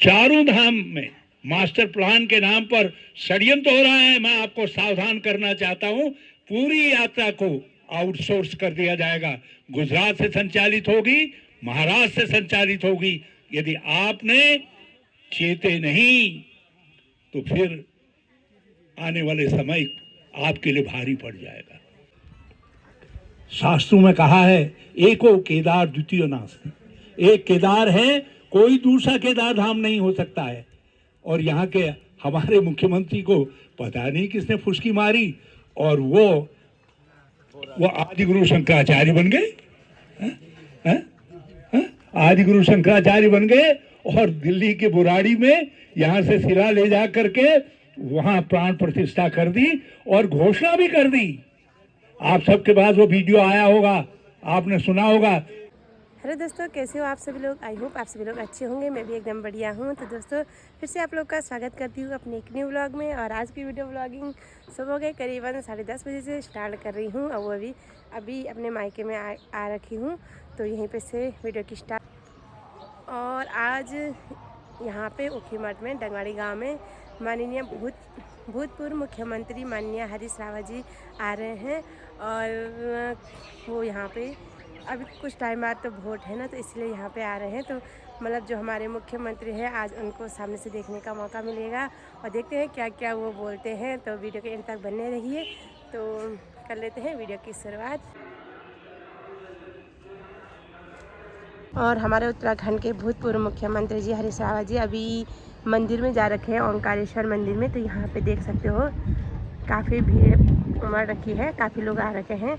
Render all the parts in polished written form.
चारों धाम में master plan के नाम पर षड्यंत्र हो रहा है। मैं आपको सावधान करना चाहता हूं, पूरी यात्रा को आउटसोर्स कर दिया जाएगा। गुजरात से संचालित होगी, महाराष्ट्र से संचालित होगी। यदि आपने चेते नहीं तो फिर आने वाले समय आपके लिए भारी पड़ जाएगा। शास्त्रों में कहा है, एको केदार द्वितीय नास्ति। एक केदार है, कोई दूसरा केदार धाम नहीं हो सकता है। और यहाँ के हमारे मुख्यमंत्री को पता नहीं किसने फुसकी मारी और वो आदि गुरु शंकराचार्य बन गए। आदि गुरु शंकराचार्य बन गए और दिल्ली के बुराड़ी में यहाँ से सिरा ले जा करके वहां प्राण प्रतिष्ठा कर दी और घोषणा भी कर दी। आप सबके पास वो वीडियो आया होगा, आपने सुना होगा। हेलो दोस्तों, कैसे हो आप सभी लोग। आई होप आप सभी लोग अच्छे होंगे। मैं भी एकदम बढ़िया हूँ। तो दोस्तों फिर से आप लोग का स्वागत करती हूँ अपने एक न्यू व्लॉग में। और आज की वीडियो व्लॉगिंग सुबह के करीबन 10:30 बजे से स्टार्ट कर रही हूँ और वो अभी अपने मायके में आ रखी हूँ। तो यहीं पे से वीडियो की स्टार्ट। और आज यहाँ पे ऊखीमठ में डंगवाड़ी गाँव में माननीय भूतपूर्व मुख्यमंत्री माननीय हरीश रावत जी आ रहे हैं। और वो यहाँ पे अभी कुछ टाइम बाद तो वोट है ना, तो इसलिए यहाँ पे आ रहे हैं। तो मतलब जो हमारे मुख्यमंत्री हैं, आज उनको सामने से देखने का मौका मिलेगा और देखते हैं क्या क्या वो बोलते हैं। तो वीडियो के एंड तक बने रहिए। तो कर लेते हैं वीडियो की शुरुआत। और हमारे उत्तराखंड के भूतपूर्व मुख्यमंत्री जी हरीश रावत जी अभी मंदिर में जा रखे हैं, ओंकारेश्वर मंदिर में। तो यहाँ पे देख सकते हो काफ़ी भीड़ उमड़ रखी है, काफ़ी लोग आ रखे हैं।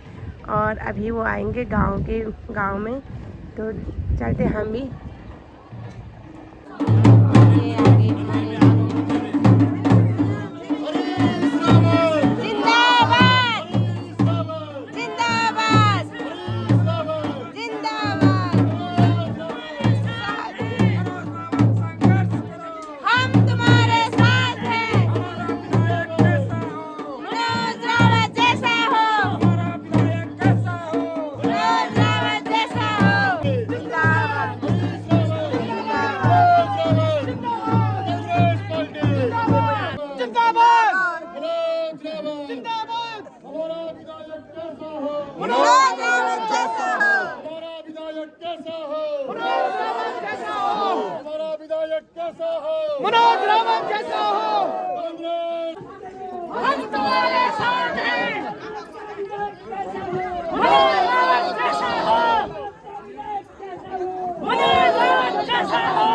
और अभी वो आएंगे गांव में। तो चलते हम भी। मनोज रावत जैसा हो, हम तुम्हारे साथ हैं। मनोज रावत जैसा हो, मनोज रावत जैसा हो,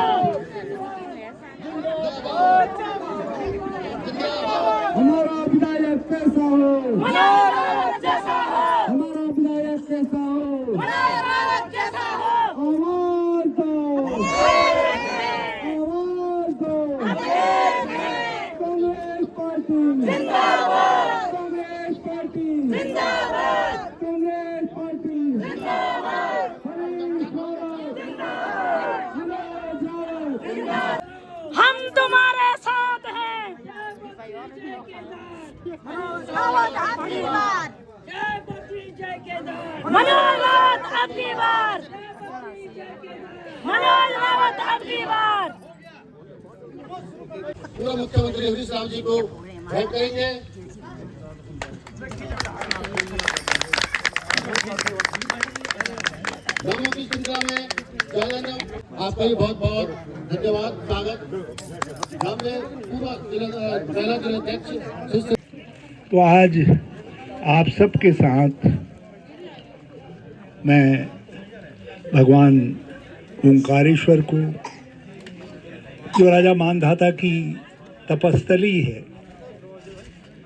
हमारा विधायक कैसा हो, मनोज रावत जैसा हो, हमारा विधायक कैसा हो, मनोज रावत जैसा हो। आवाज दो, कांग्रेस पार्टी जिंदाबाद, कांग्रेस पार्टी जिंदाबाद, कांग्रेस पार्टी जिंदाबाद, हरीश रावत मनोज रावत। हम तुम्हारे साथ हैं। मनोज रावत आपकी बार, मनोज रावत आपकी बार, मनोज रावत आपकी बार। पूर्व मुख्यमंत्री हरीश रावत जी को भेंट करेंगे। लोगों की संख्या में आपका भी बहुत बहुत धन्यवाद, स्वागत। हमने पूरा पहला जिलाध्यक्ष। तो आज आप सबके साथ मैं भगवान ओंकारेश्वर को, जो राजा मानधाता की तपस्थली है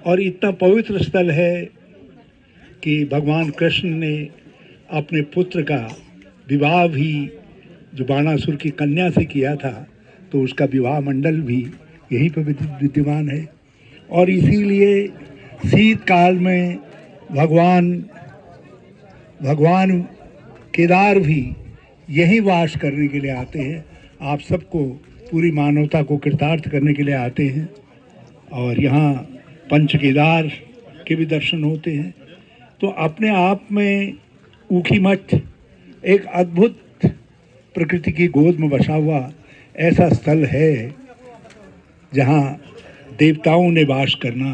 और इतना पवित्र स्थल है कि भगवान कृष्ण ने अपने पुत्र का विवाह भी जो बाणासुर की कन्या से किया था, तो उसका विवाह मंडल भी यहीं पर विद्यमान है। और इसीलिए शीतकाल में भगवान केदार भी यहीं वास करने के लिए आते हैं। आप सबको, पूरी मानवता को कृतार्थ करने के लिए आते हैं। और यहाँ पंच केदार के भी दर्शन होते हैं। तो अपने आप में ऊखीमठ एक अद्भुत प्रकृति की गोद में बसा हुआ ऐसा स्थल है जहाँ देवताओं ने वास करना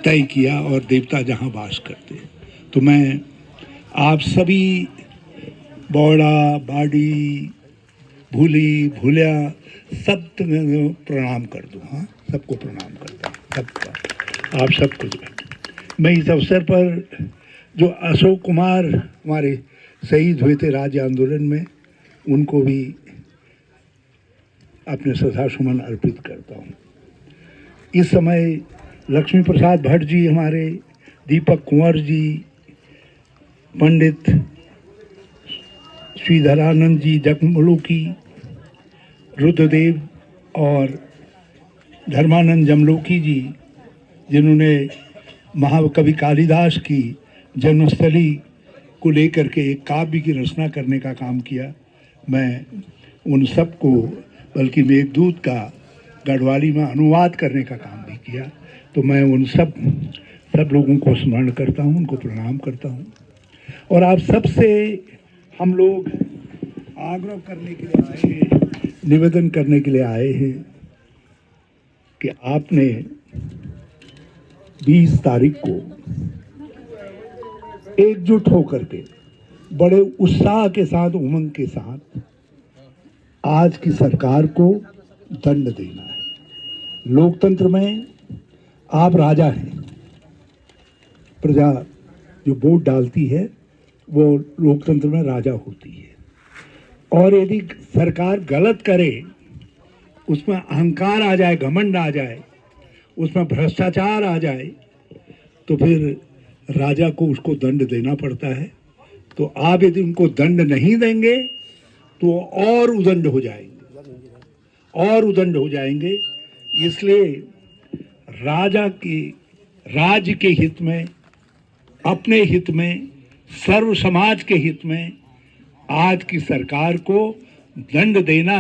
तय किया और देवता जहाँ वास करते। तो मैं आप सभी बौड़ा बाडी भूली भूलिया सब प्रणाम कर दूँ। हाँ, सबको प्रणाम करता हूँ, सबका, आप सबको जो है। मैं इस अवसर पर जो अशोक कुमार हमारे शहीद हुए थे राज्य आंदोलन में, उनको भी अपने श्रद्धासुमन अर्पित करता हूँ। इस समय लक्ष्मी प्रसाद भट्ट जी हमारे, दीपक कुंवर जी, पंडित श्रीधरानंद जी जगमुलुकी, रुद्रदेव और धर्मानंद जमलोकी जी, जिन्होंने महाकवि कालिदास की जन्मस्थली को लेकर के एक काव्य की रचना करने का काम किया, मैं उन सबको, बल्कि मेघदूत का गढ़वाली में अनुवाद करने का काम भी किया। तो मैं उन सब लोगों को स्मरण करता हूँ, उनको प्रणाम करता हूँ। और आप सबसे हम लोग आग्रह करने के लिए आए हैं, निवेदन करने के लिए आए हैं कि आपने 20 तारीख को एकजुट होकर के बड़े उत्साह के साथ, उमंग के साथ आज की सरकार को दंड देना है। लोकतंत्र में आप राजा हैं, प्रजा जो वोट डालती है वो लोकतंत्र में राजा होती है। और यदि सरकार गलत करे, उसमें अहंकार आ जाए, घमंड आ जाए, उसमें भ्रष्टाचार आ जाए, तो फिर राजा को उसको दंड देना पड़ता है। तो आप यदि उनको दंड नहीं देंगे तो और उदंड हो जाएंगे, और उदंड हो जाएंगे। इसलिए राज्य के हित में, अपने हित में, सर्व समाज के हित में आज की सरकार को दंड देना,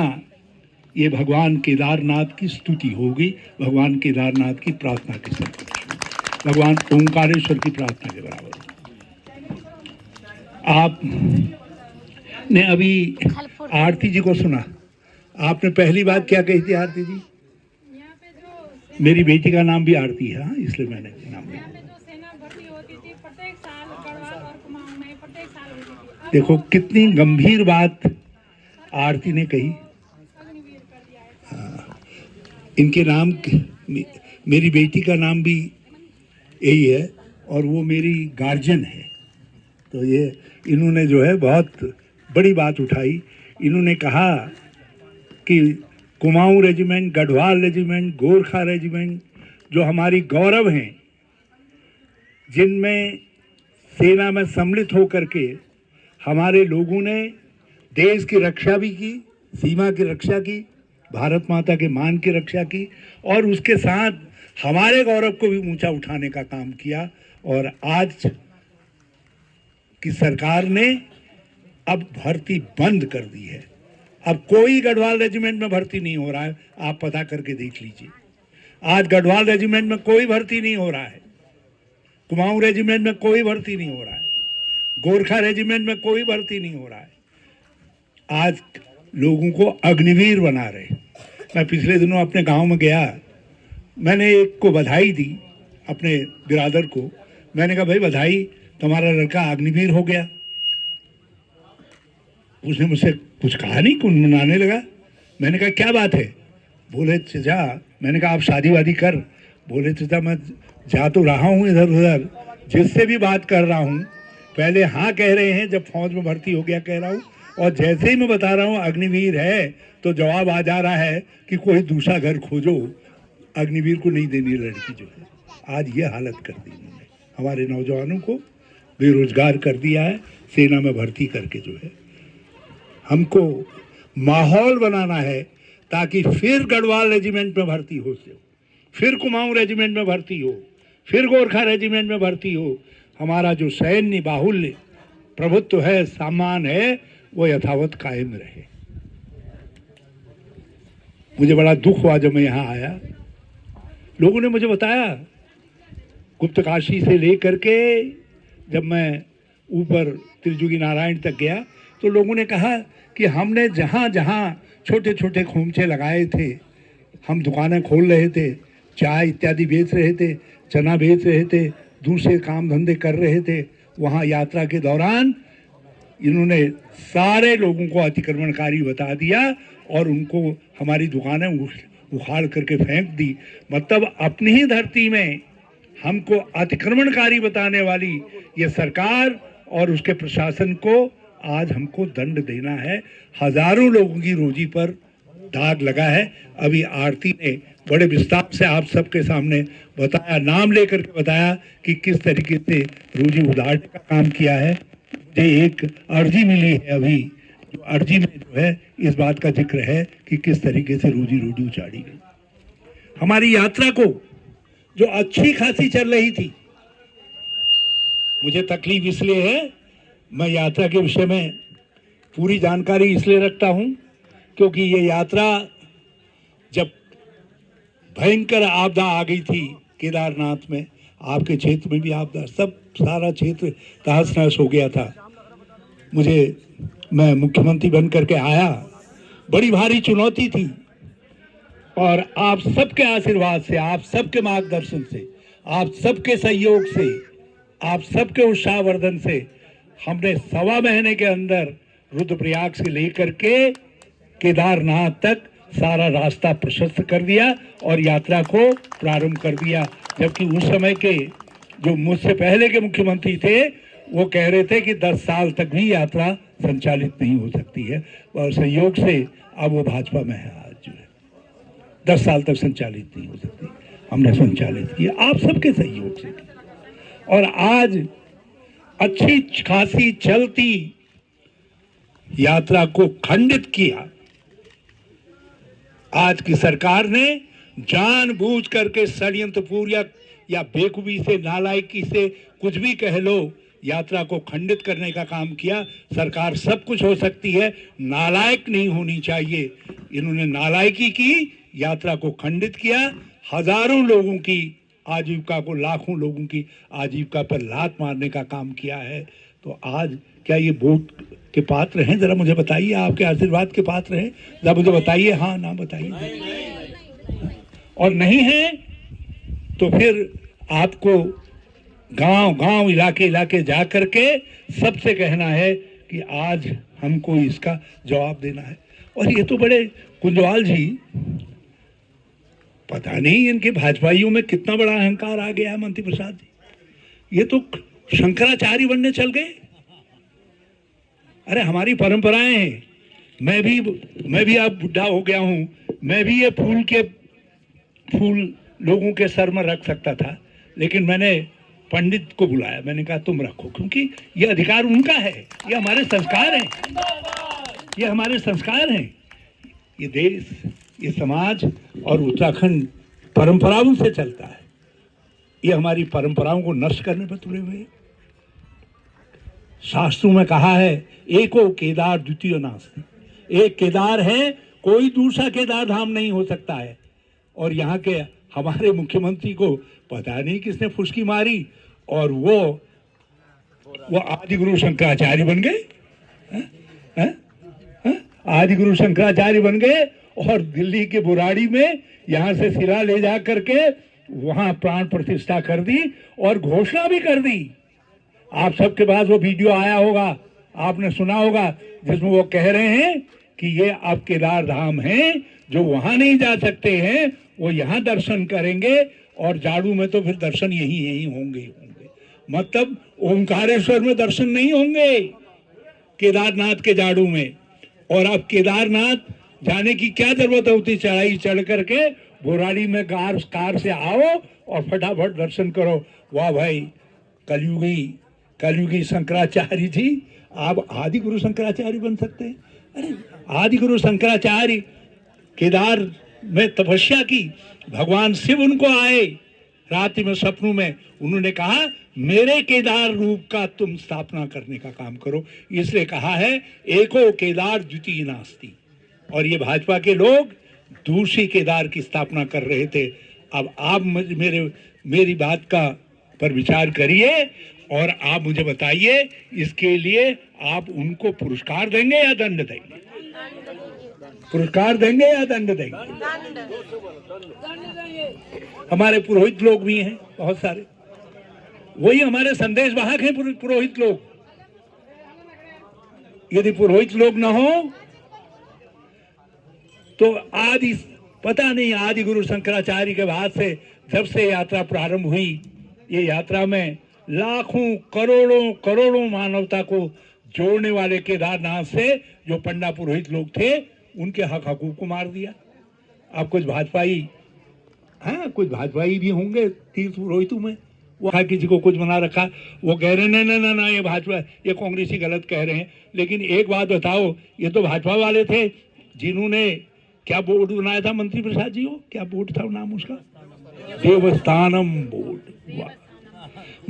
ये भगवान केदारनाथ की स्तुति होगी, भगवान केदारनाथ की प्रार्थना के साथ, भगवान ओंकारेश्वर की प्रार्थना के बराबर। आपने अभी आरती जी को सुना, आपने पहली बात क्या कही थी आरती जी? मेरी बेटी का नाम भी आरती है, हाँ, इसलिए मैंने नाम लिया। देखो कितनी गंभीर बात आरती ने कही। इनके नाम, मेरी बेटी का नाम भी यही है और वो मेरी गार्जियन है। तो ये इन्होंने जो है बहुत बड़ी बात उठाई। इन्होंने कहा कि Kumaon regiment, Garhwal regiment, Gorkha regiment जो हमारी गौरव हैं, जिनमें सेना में सम्मिलित होकर के हमारे लोगों ने देश की रक्षा भी की, सीमा की रक्षा की, भारत माता के मान की रक्षा की और उसके साथ हमारे गौरव को भी ऊंचा उठाने का काम किया। और आज की सरकार ने अब भर्ती बंद कर दी है। अब कोई गढ़वाल रेजिमेंट में भर्ती नहीं हो रहा है, आप पता करके देख लीजिए। आज गढ़वाल रेजिमेंट में कोई भर्ती नहीं हो रहा है, कुमाऊं रेजिमेंट में कोई भर्ती नहीं हो रहा है, गोरखा रेजिमेंट में कोई भर्ती नहीं हो रहा है। आज लोगों को अग्निवीर बना रहे। मैं पिछले दिनों अपने गांव में गया, मैंने एक को बधाई दी, अपने बिरादर को। मैंने कहा भाई बधाई, तुम्हारा लड़का अग्निवीर हो गया। उसने मुझसे कुछ कहा नहीं, गुनगुनाने लगा। मैंने कहा क्या बात है? बोले चचा, मैंने कहा आप शादी वादी कर। बोले चचा मैं जा तो रहा हूँ इधर उधर, जिससे भी बात कर रहा हूँ पहले हाँ कह रहे हैं, जब फौज में भर्ती हो गया कह रहा हूँ, और जैसे ही मैं बता रहा हूँ अग्निवीर है तो जवाब आ जा रहा है कि कोई दूसरा घर खोजो, अग्निवीर को नहीं देनी लड़की जो है। आज ये हालत कर दी इन्होंने, हमारे नौजवानों को बेरोजगार कर दिया है सेना में भर्ती करके जो है। हमको माहौल बनाना है ताकि फिर गढ़वाल रेजिमेंट में भर्ती हो, फिर कुमाऊं रेजिमेंट में भर्ती हो, फिर गोरखा रेजिमेंट में भर्ती हो। हमारा जो सैन्य बाहुल्य प्रभुत्व है, सामान है, वो यथावत कायम रहे। मुझे बड़ा दुख हुआ जब मैं यहाँ आया, लोगों ने मुझे बताया, गुप्तकाशी से लेकर के जब मैं ऊपर त्रिजुगी नारायण तक गया तो लोगों ने कहा कि हमने जहाँ जहाँ छोटे छोटे खोमचे लगाए थे, हम दुकानें खोल रहे थे, चाय इत्यादि बेच रहे थे, चना बेच रहे थे, दूसरे काम धंधे कर रहे थे, वहाँ यात्रा के दौरान इन्होंने सारे लोगों को अतिक्रमणकारी बता दिया और उनको हमारी दुकानें उखाड़ करके फेंक दी। मतलब अपनी ही धरती में हमको अतिक्रमणकारी बताने वाली ये सरकार और उसके प्रशासन को आज हमको दंड देना है। हजारों लोगों की रोजी पर दाग लगा है। अभी आरती ने बड़े विस्तार से आप सबके सामने बताया, नाम लेकर के बताया कि किस तरीके से रोजी उधारने का काम किया है। मुझे एक अर्जी मिली है अभी, जो अर्जी में जो है इस बात का जिक्र है कि किस तरीके से रोजी रोटी उचाड़ी गई। हमारी यात्रा को जो अच्छी खासी चल रही थी, मुझे तकलीफ इसलिए है, मैं यात्रा के विषय में पूरी जानकारी इसलिए रखता हूं क्योंकि ये यात्रा जब भयंकर आपदा आ गई थी केदारनाथ में, आपके क्षेत्र में भी आपदा, सब सारा क्षेत्र तहस नहस हो गया था। मैं मुख्यमंत्री बन करके आया, बड़ी भारी चुनौती थी और आप सबके आशीर्वाद से, आप सबके मार्गदर्शन से, आप सबके सहयोग से, आप सबके उत्साहवर्धन से हमने 1.25 महीने के अंदर रुद्रप्रयाग से लेकर के केदारनाथ तक सारा रास्ता प्रशस्त कर दिया और यात्रा को प्रारंभ कर दिया। जबकि उस समय के जो मुझसे पहले के मुख्यमंत्री थे वो कह रहे थे कि 10 साल तक भी यात्रा संचालित नहीं हो सकती है, और संयोग से अब वो भाजपा में है। आज जो है 10 साल तक संचालित नहीं हो सकती, हमने संचालित किया आप सबके सहयोग से। और आज अच्छी खासी चलती यात्रा को खंडित किया। आज की सरकार ने जानबूझ करके षड्यंत्रपूर्वक या बेखूबी से, नालायकी से, कुछ भी कह लो, यात्रा को खंडित करने का काम किया। सरकार सब कुछ हो सकती है, नालायक नहीं होनी चाहिए। इन्होंने नालायकी की, यात्रा को खंडित किया, हजारों लोगों की आजीविका को, लाखों लोगों की आजीविका पर लात मारने का काम किया है। तो आज क्या ये वोट के पात्र हैं? जरा मुझे बताइए, आपके आशीर्वाद के पात्र हैं? जरा मुझे बताइए, हाँ ना बताइए। और नहीं है तो फिर आपको गांव गांव, इलाके इलाके जा करके सबसे कहना है कि आज हमको इसका जवाब देना है। और ये तो बड़े कुंजवाल जी, पता नहीं इनके भाजपाइयों में कितना बड़ा अहंकार आ गया है। मंत्री प्रसाद जी, ये तो शंकराचार्य बनने चल गए। अरे हमारी परंपराएं हैं, मैं भी अब बुढ़ा हो गया हूं, मैं भी ये फूल लोगों के सर में रख सकता था, लेकिन मैंने पंडित को बुलाया, मैंने कहा तुम रखो, क्योंकि ये अधिकार उनका है, ये हमारे संस्कार हैं, ये हमारे संस्कार हैं। ये देश, ये समाज और उत्तराखंड परंपराओं से चलता है। ये हमारी परंपराओं को नष्ट करने पर तुले हुए। शास्त्रों में कहा है, एको केदार द्वितीय नास्ति। एक केदार है, कोई दूसरा केदार धाम नहीं हो सकता है। और यहाँ के हमारे मुख्यमंत्री को पता नहीं किसने फुसकी मारी और वो आदि गुरु शंकराचार्य बन गए। आदि गुरु शंकराचार्य बन गए और दिल्ली के बुराड़ी में यहाँ से सिरा ले जा करके वहाँ प्राण प्रतिष्ठा कर दी और घोषणा भी कर दी। आप सबके पास वो वीडियो आया होगा, आपने सुना होगा, जिसमें वो कह रहे हैं कि ये अब केदार धाम है, जो वहां नहीं जा सकते हैं वो यहाँ दर्शन करेंगे और जाड़ू में तो फिर दर्शन यही होंगे। मतलब ओंकारेश्वर में दर्शन नहीं होंगे, केदारनाथ के जाड़ू में। और अब केदारनाथ जाने की क्या जरूरत होती, चढ़ाई चढ़ करके बुराड़ी में कार से आओ और फटाफट दर्शन करो। वाह भाई, कलयुगी शंकराचार्य जी, आप आदि गुरु शंकराचार्य बन सकते हैं। अरे आदि गुरु शंकराचार्य केदार में तपस्या की, भगवान शिव उनको आए रात्रि में सपनों में, उन्होंने कहा मेरे केदार रूप का तुम स्थापना करने का काम करो। इसलिए कहा है एको केदार द्वितीय नास्ति। और ये भाजपा के लोग दूसरी केदार की स्थापना कर रहे थे। अब आप मेरी बात का पर विचार करिए। और आप मुझे बताइए, इसके लिए आप उनको पुरस्कार देंगे या दंड देंगे? पुरस्कार देंगे या दंड देंगे? हमारे पुरोहित लोग भी हैं बहुत सारे, वही हमारे संदेश वाहक हैं पुरोहित लोग। यदि पुरोहित लोग न हो तो पता नहीं आदि गुरु शंकराचार्य के बाद से जब से यात्रा प्रारंभ हुई, ये यात्रा में लाखों करोड़ों करोड़ों मानवता को जोड़ने वाले केदारनाथ से जो पंडा पुरोहित लोग थे, उनके हक हकूक को मार दिया। अब कुछ भाजपाई, हाँ कुछ भाजपाई भी होंगे तीर्थ पुरोहितों में, वो किसी को कुछ बना रखा, वो कह रहे हैं ना ये भाजपा, ये कांग्रेसी गलत कह रहे हैं। लेकिन एक बात बताओ, ये तो भाजपा वाले थे जिन्होंने क्या बोर्ड बनाया था मंत्री प्रसाद जी, हो क्या बोर्ड था नाम उसका, देवस्थानम बोर्ड। वाह,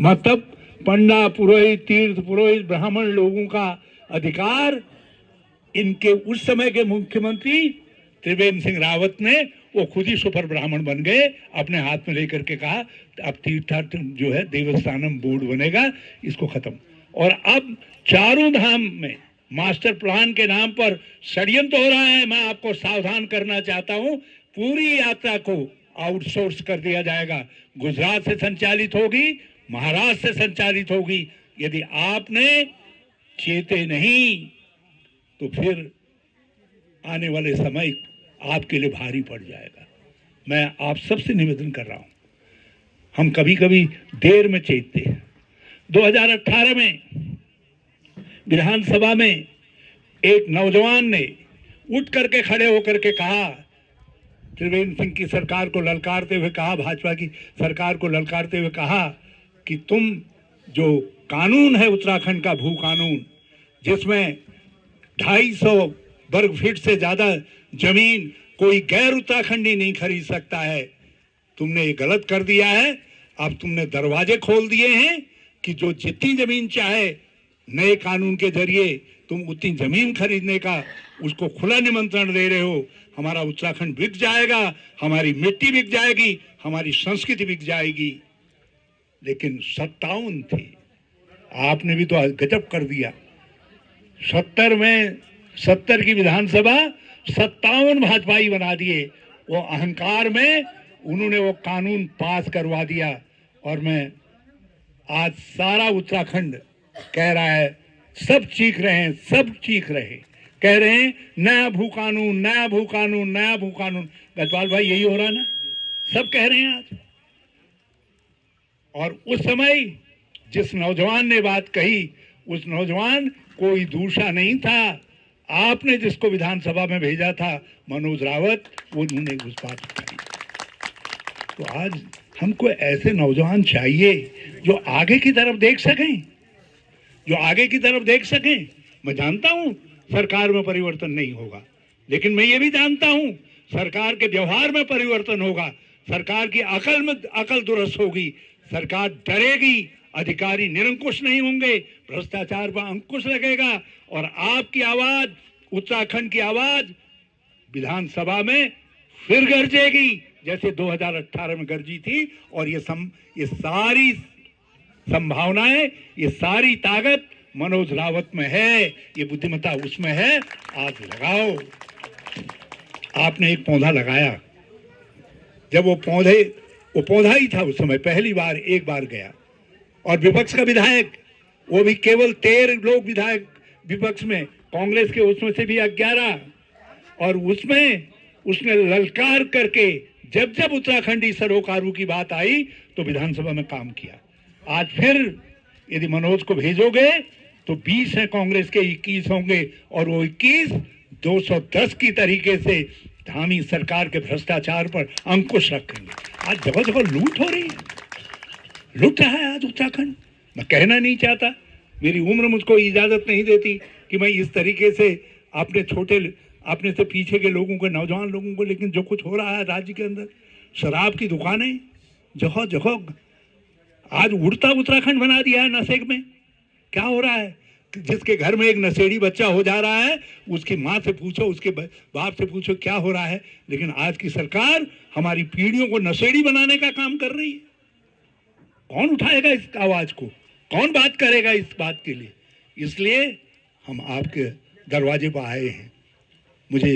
मतलब पंडा पुरोहित, तीर्थ पुरोहित, ब्राह्मण लोगों का अधिकार इनके उस समय के मुख्यमंत्री त्रिवेंद्र सिंह रावत ने, वो खुद ही सुपर ब्राह्मण बन गए, अपने हाथ में लेकर के कहा अब तीर्थार्थ जो है देवस्थानम बोर्ड बनेगा, इसको खत्म। और अब चारों धाम में मास्टर प्लान के नाम पर षड्यंत्र हो रहा है। मैं आपको सावधान करना चाहता हूं, पूरी यात्रा को आउटसोर्स कर दिया जाएगा। गुजरात से संचालित होगी, महाराष्ट्र से संचालित होगी। यदि आपने चेते नहीं तो फिर आने वाले समय आपके लिए भारी पड़ जाएगा। मैं आप सबसे निवेदन कर रहा हूं, हम कभी कभी देर में चेतते हैं। 2018 में विधानसभा में एक नौजवान ने उठ करके खड़े होकर के कहा, त्रिवेंद्र सिंह की सरकार को ललकारते हुए कहा, भाजपा की सरकार को ललकारते हुए कहा कि तुम जो कानून है उत्तराखंड का भू कानून, जिसमें 250 वर्ग फीट से ज्यादा जमीन कोई गैर उत्तराखंडी नहीं खरीद सकता है, तुमने ये गलत कर दिया है। अब तुमने दरवाजे खोल दिए हैं कि जो जितनी जमीन चाहे नए कानून के जरिए तुम उतनी जमीन खरीदने का उसको खुला निमंत्रण दे रहे हो। हमारा उत्तराखंड बिक जाएगा, हमारी मिट्टी बिक जाएगी, हमारी संस्कृति बिक जाएगी। लेकिन 57 थे, आपने भी तो गजब कर दिया। 70 की विधानसभा 57 भाजपाई बना दिए। वो अहंकार में उन्होंने वो कानून पास करवा दिया। और मैं आज सारा उत्तराखंड कह रहा है, सब चीख रहे हैं, सब चीख रहे हैं, कह रहे हैं नया भू कानून, नया भू कानून, नया भू कानून। गजपाल भाई यही हो रहा है ना, सब कह रहे हैं आज। और उस समय जिस नौजवान ने बात कही, उस नौजवान कोई दूसरा नहीं था, आपने जिसको विधानसभा में भेजा था मनोज रावत, वो उन्होंने उस बात कही। तो आज हमको ऐसे नौजवान चाहिए जो आगे की तरफ देख सकें, जो आगे की तरफ देख सकें। मैं जानता हूं सरकार में परिवर्तन नहीं होगा, लेकिन मैं ये भी जानता हूं सरकार के व्यवहार में परिवर्तन होगा, सरकार की अकल में अकल दुरुस्त होगी, सरकार डरेगी, अधिकारी निरंकुश नहीं होंगे, भ्रष्टाचार पर अंकुश लगेगा और आपकी आवाज, उत्तराखंड की आवाज विधानसभा में फिर गरजेगी जैसे 2018 में गरजी थी। और ये सारी संभावनाएं, ये सारी ताकत मनोज रावत में है, ये बुद्धिमत्ता उसमें है। आज लगाओ। आपने एक पौधा लगाया, जब वो पौधा ही था उस समय, पहली बार एक बार गया और विपक्ष का विधायक, वो भी केवल 13 लोग विधायक विपक्ष में, कांग्रेस के उसमें से भी 11, और उसमें उसने ललकार करके जब जब उत्तराखंडी सरोकारों की बात आई तो विधानसभा में काम किया। आज फिर यदि मनोज को भेजोगे तो 20 हैं कांग्रेस के, 21 होंगे और वो 21 210 की तरीके से धामी सरकार के भ्रष्टाचार पर अंकुश रखेंगे। आज जगह जगह लूट हो रही है, लूट रहा है आज उत्तराखंड। मैं कहना नहीं चाहता, मेरी उम्र मुझको इजाजत नहीं देती कि मैं इस तरीके से अपने से पीछे के लोगों को, नौजवान लोगों को, लेकिन जो कुछ हो रहा है राज्य के अंदर, शराब की दुकानें जगह जगह, आज उड़ता उत्तराखंड बना दिया है नशे में। क्या हो रहा है? जिसके घर में एक नशेड़ी बच्चा हो जा रहा है, उसकी माँ से पूछो, उसके बाप से पूछो क्या हो रहा है। लेकिन आज की सरकार हमारी पीढ़ियों को नशेड़ी बनाने का काम कर रही है। कौन उठाएगा इस आवाज को? कौन बात करेगा इस बात के लिए? इसलिए हम आपके दरवाजे पर आए हैं। मुझे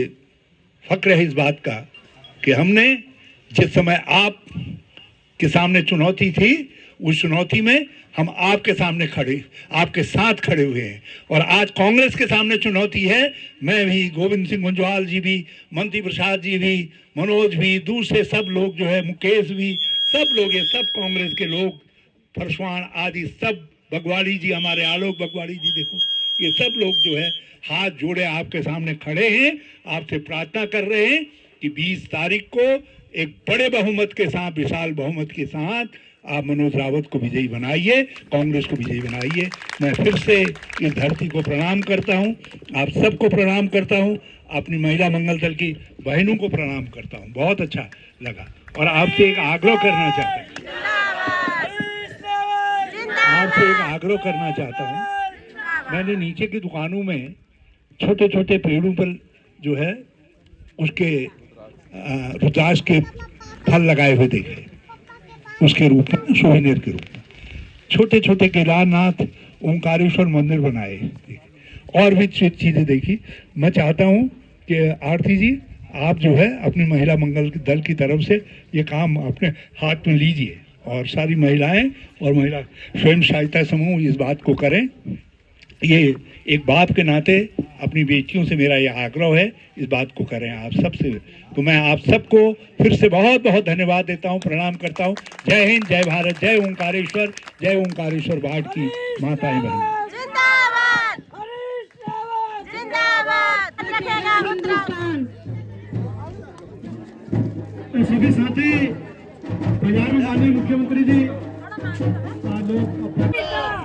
फक्र है इस बात का कि हमने जिस समय आप के सामने चुनौती थी, उस चुनौती में हम आपके सामने खड़े, आपके साथ खड़े हुए हैं। और आज कांग्रेस के सामने चुनौती है। मैं भी, गोविंद सिंह गुंजवाल जी भी, मंत्री प्रसाद जी भी, मनोज भी, दूसरे सब लोग जो है, मुकेश भी, सब लोग, ये सब कांग्रेस के लोग, फरसवान आदि सब, बगवाड़ी जी, हमारे आलोक बगवाड़ी जी, देखो ये सब लोग जो है हाथ जोड़े आपके सामने खड़े हैं, आपसे प्रार्थना कर रहे हैं कि 20 तारीख को एक बड़े बहुमत के साथ, विशाल बहुमत के साथ आप मनोज रावत को विजयी बनाइए, कांग्रेस को विजयी बनाइए। मैं फिर से इस धरती को प्रणाम करता हूं, आप सबको प्रणाम करता हूं, अपनी महिला मंगल दल की बहनों को प्रणाम करता हूं। बहुत अच्छा लगा। और आपसे एक आग्रह करना चाहता हूं, मैंने नीचे की दुकानों में छोटे छोटे पेड़ों पर जो है उसके रुद्राक्ष के फल लगाए हुए देखे, उसके रूप में, सोवेनियर के रूप में। छोटे छोटे केदारनाथ ओंकारेश्वर मंदिर बनाए, और भी चीजें देखी। मैं चाहता हूं कि आरती जी, आप जो है अपनी महिला मंगल दल की तरफ से ये काम अपने हाथ में लीजिए, और सारी महिलाएं और महिला स्वयं सहायता समूह इस बात को करें। ये एक बाप के नाते अपनी बेटियों से मेरा ये आग्रह है, इस बात को करें आप सबसे। तो मैं आप सबको फिर से बहुत बहुत धन्यवाद देता हूँ, प्रणाम करता हूँ। जय हिंद, जय भारत, जय ओंकारेश्वर बाढ़ की माताएं बहन। जिंदाबाद जिंदाबाद रखेगा उत्तराखंड। सभी साथी, बाजार में माननीय मुख्यमंत्री जी,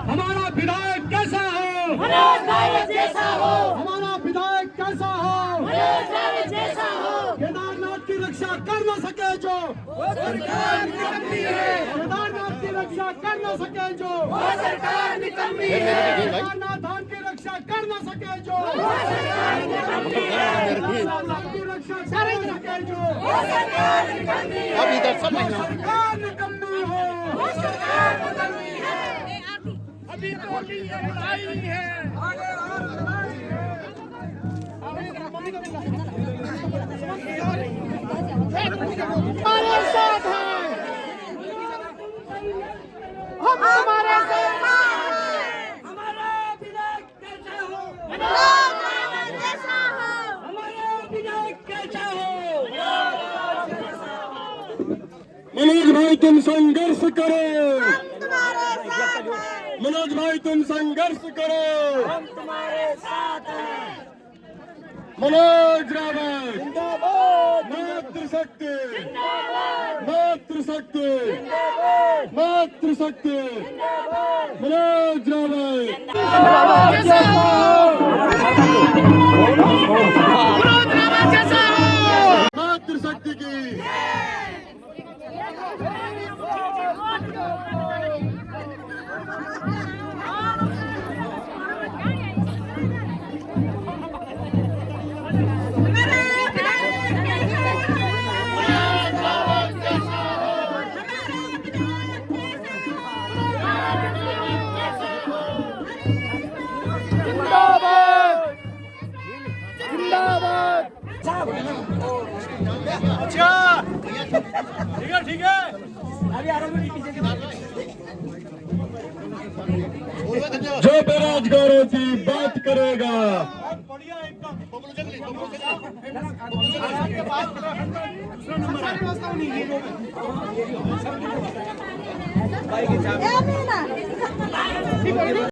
हमारा विधायक कैसा हो? मनोज रावत जैसा हो, हमारा विधायक कैसा हो? मनोज रावत जैसा हो। केदारनाथ की रक्षा कर न सके जो, वो सरकार निकम्मी है, केदारनाथ की रक्षा कर न सके जो, वो सरकार निकम्मी है, केदारनाथ धाम की रक्षा कर न सके जो, वो सरकार निकम्मी है, केदारनाथ की रक्षा कर न सके जो, वो सरकार निकम्मी है, सरकार निकम्मी हो। वो सरकार निकम्मी है। अभी तो लड़ाई है। हमारे साथ हैं, हम हमारे साथ हैं। हमारा विधायक कैसा हो? मनोज रावत जैसा हो। हमारा विधायक कैसा हो? मनोज भाई तुम संघर्ष करो, हम तुम्हारे साथ हैं। मनोज भाई तुम संघर्ष करो। हम तुम्हारे साथ हैं। मनोज रावत मातृशक्ति, मातृशक्ति, मातृशक्ति, मनोज रावत। मातृशक्ति की जो बेरोजगारों की बात करेगा, क्या